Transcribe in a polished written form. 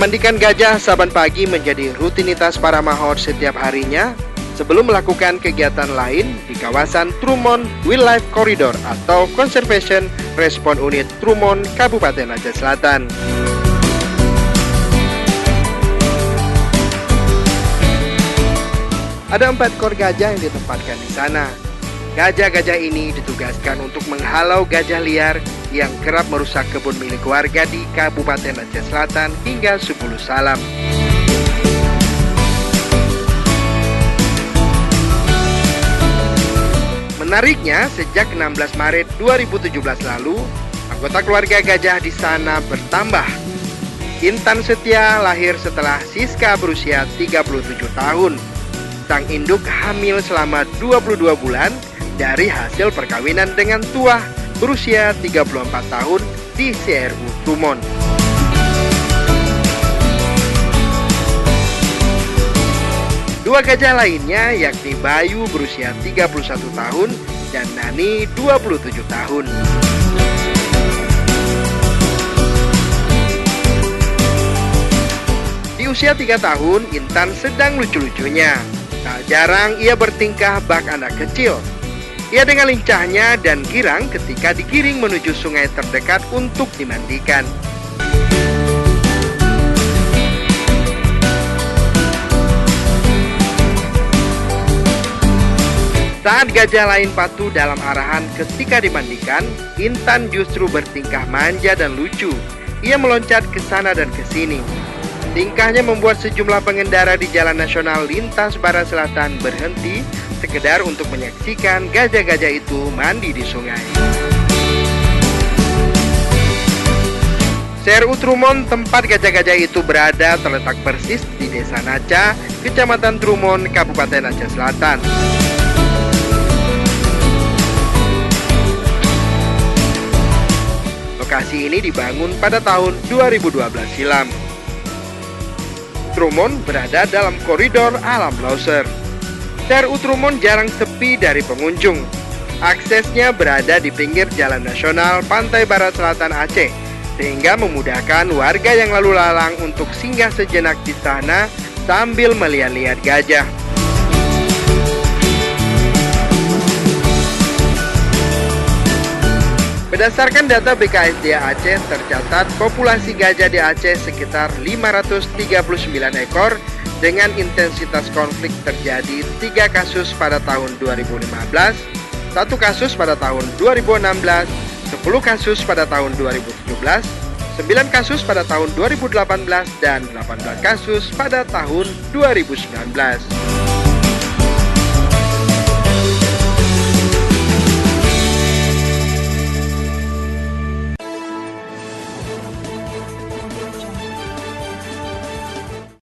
Memandikan gajah saban pagi menjadi rutinitas para mahot setiap harinya sebelum melakukan kegiatan lain di kawasan Trumon Wildlife Corridor atau Conservation Response Unit Trumon, Kabupaten Aceh Selatan. Ada 4 ekor gajah yang ditempatkan di sana. Gajah-gajah ini ditugaskan untuk menghalau gajah liar yang kerap merusak kebun milik warga di Kabupaten Aceh Selatan hingga 10 salam. Menariknya, sejak 16 Maret 2017 lalu, anggota keluarga gajah di sana bertambah. Intan Setia lahir setelah Siska berusia 37 tahun. Sang induk hamil selama 22 bulan dari hasil perkawinan dengan Tuah berusia 34 tahun di CRU Trumon. Dua gajah lainnya yakni Bayu berusia 31 tahun dan Nani 27 tahun. Di usia 3 tahun, Intan sedang lucu-lucunya. Tak jarang ia bertingkah bak anak kecil. Ia dengan lincahnya dan girang ketika digiring menuju sungai terdekat untuk dimandikan. Saat gajah lain patuh dalam arahan ketika dimandikan, Intan justru bertingkah manja dan lucu. Ia meloncat ke sana dan ke sini. Tingkahnya membuat sejumlah pengendara di Jalan Nasional Lintas Barat Selatan berhenti sekedar untuk menyaksikan gajah-gajah itu mandi di sungai. CRU Trumon, tempat gajah-gajah itu berada, terletak persis di Desa Naca, Kecamatan Trumon, Kabupaten Aceh Selatan. Lokasi ini dibangun pada tahun 2012 silam. Trumon berada dalam koridor alam Lauser. CRU Trumon jarang sepi dari pengunjung. Aksesnya berada di pinggir Jalan Nasional Pantai Barat Selatan Aceh, sehingga memudahkan warga yang lalu lalang untuk singgah sejenak di sana sambil melihat-lihat gajah. Berdasarkan data BKSDA Aceh, tercatat populasi gajah di Aceh sekitar 539 ekor dengan intensitas konflik terjadi 3 kasus pada tahun 2015, 1 kasus pada tahun 2016, 10 kasus pada tahun 2017, 9 kasus pada tahun 2018, dan 18 kasus pada tahun 2019.